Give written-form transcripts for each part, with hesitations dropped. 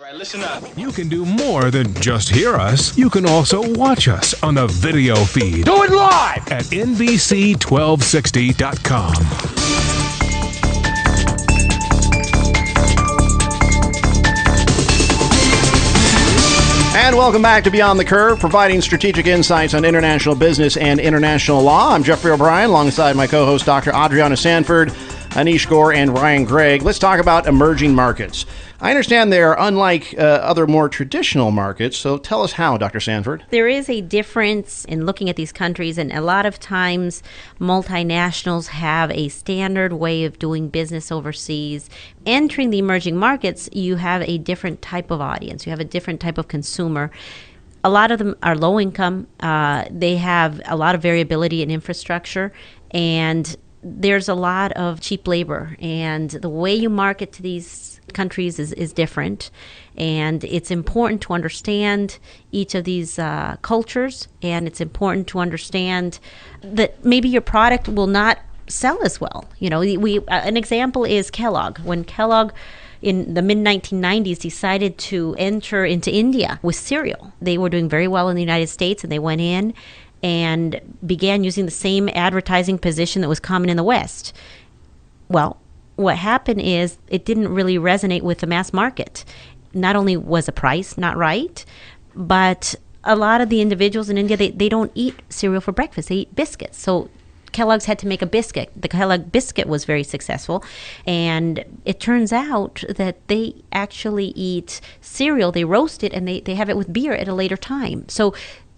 Right, listen up. You can do more than just hear us. You can also watch us on the video feed. Do it live at NBC1260.com. And welcome back to Beyond the Curve, providing strategic insights on international business and international law. I'm Jeffrey O'Brien, alongside my co-host, Dr. Adriana Sanford, Anish Gore, and Ryan Gregg. Let's talk about emerging markets. I understand they are unlike other more traditional markets, so tell us how, Dr. Sanford. There is a difference in looking at these countries, and a lot of times multinationals have a standard way of doing business overseas. Entering the emerging markets, you have a different type of audience. You have a different type of consumer. A lot of them are low income. They have a lot of variability in infrastructure, and there's a lot of cheap labor, and the way you market to these countries is different, and it's important to understand each of these cultures, and it's important to understand that maybe your product will not sell as well. You know, an example is Kellogg. When Kellogg in the mid-1990s decided to enter into India with cereal, they were doing very well in the United States, and they went in and began using the same advertising position that was common in the West. Well, what happened is it didn't really resonate with the mass market. Not only was the price not right, but a lot of the individuals in India, they don't eat cereal for breakfast. They eat biscuits. So Kellogg's had to make a biscuit. The Kellogg biscuit was very successful. And it turns out that they actually eat cereal. They roast it, and they have it with beer at a later time. So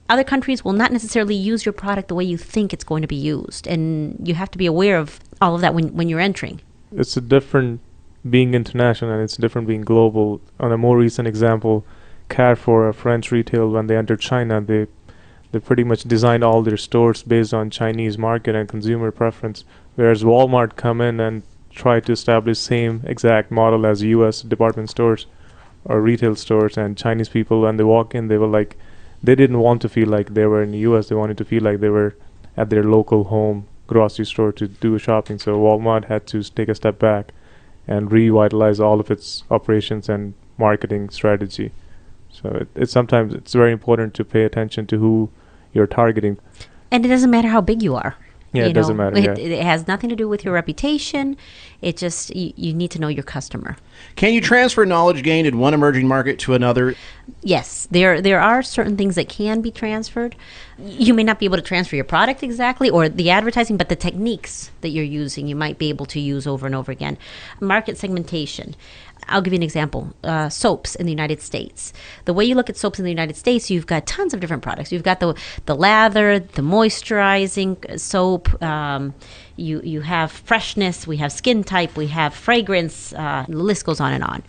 other countries will not necessarily use your product the way you think it's going to be used. And you have to be aware of all of that when you're entering. It's a different being international, and it's different being global. On a more recent example, Carrefour, a French retail, when they entered China, they pretty much designed all their stores based on Chinese market and consumer preference, whereas Walmart come in and try to establish same exact model as U.S. department stores or retail stores, and Chinese people, when they walk in, they were like, they didn't want to feel like they were in the U.S. They wanted to feel like they were at their local home grocery store to do shopping. So Walmart had to take a step back and revitalize all of its operations and marketing strategy. So it's sometimes it's very important to pay attention to who you're targeting. And it doesn't matter how big you are. Yeah, it doesn't matter. It has nothing to do with your reputation. It just, you need to know your customer. Can you transfer knowledge gained in one emerging market to another? Yes, there are certain things that can be transferred. You may not be able to transfer your product exactly or the advertising, but the techniques that you're using, you might be able to use over and over again. Market segmentation. I'll give you an example. Soaps in the United States. The way you look at soaps in the United States, you've got tons of different products. You've got the lather, the moisturizing soap. You have freshness. We have skin type. We have fragrance. The list goes on and on.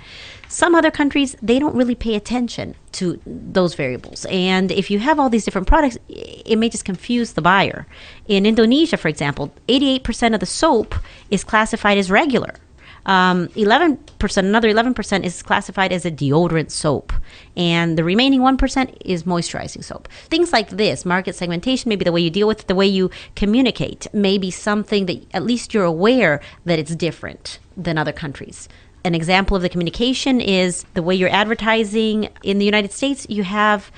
Some other countries, they don't really pay attention to those variables. And if you have all these different products, it may just confuse the buyer. In Indonesia, for example, 88% of the soap is classified as regular. 11% is classified as a deodorant soap, and the remaining 1% is moisturizing soap. Things like this, market segmentation, maybe the way you deal with it, the way you communicate, may be something that at least you're aware that it's different than other countries. An example of the communication is the way you're advertising. In the United States, you have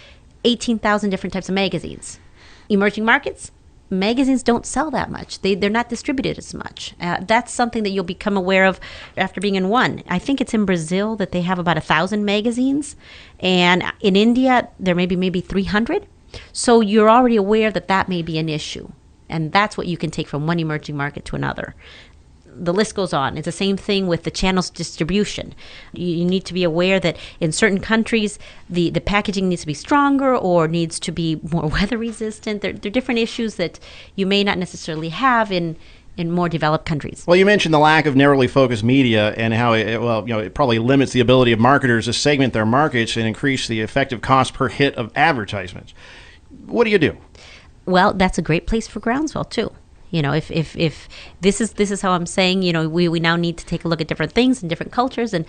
18,000 different types of magazines. Emerging markets, magazines don't sell that much. They're not distributed as much. That's something that you'll become aware of after being in one. I think it's in Brazil that they have about 1,000 magazines, and in India there may be maybe 300. So you're already aware that may be an issue, and that's what you can take from one emerging market to another. The list goes on. It's the same thing with the channels distribution. You need to be aware that in certain countries, the packaging needs to be stronger or needs to be more weather resistant. There are different issues that you may not necessarily have in more developed countries. Well, you mentioned the lack of narrowly focused media and how it probably limits the ability of marketers to segment their markets and increase the effective cost per hit of advertisements. What do you do? Well, that's a great place for groundswell too. You know, if this is how I'm saying, you know, we now need to take a look at different things and different cultures and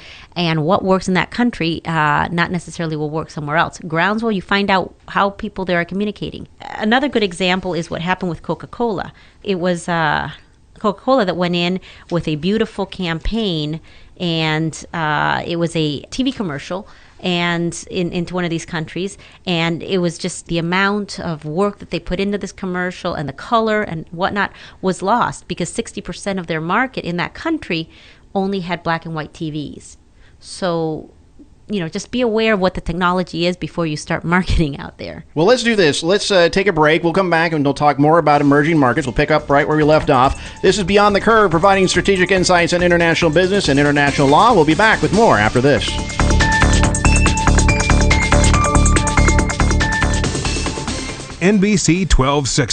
what works in that country, not necessarily will work somewhere else. Groundswell, you find out how people there are communicating. Another good example is what happened with Coca-Cola. It was Coca-Cola that went in with a beautiful campaign, and it was a TV commercial. and into one of these countries, and it was just the amount of work that they put into this commercial and the color and whatnot was lost because 60% of their market in that country only had black and white TVs. So, just be aware of what the technology is before you start marketing out there. Well, let's do this. Let's take a break. We'll come back and we'll talk more about emerging markets. We'll pick up right where we left off. This is Beyond the Curve, providing strategic insights on international business and international law. We'll be back with more after this. NBC 1260.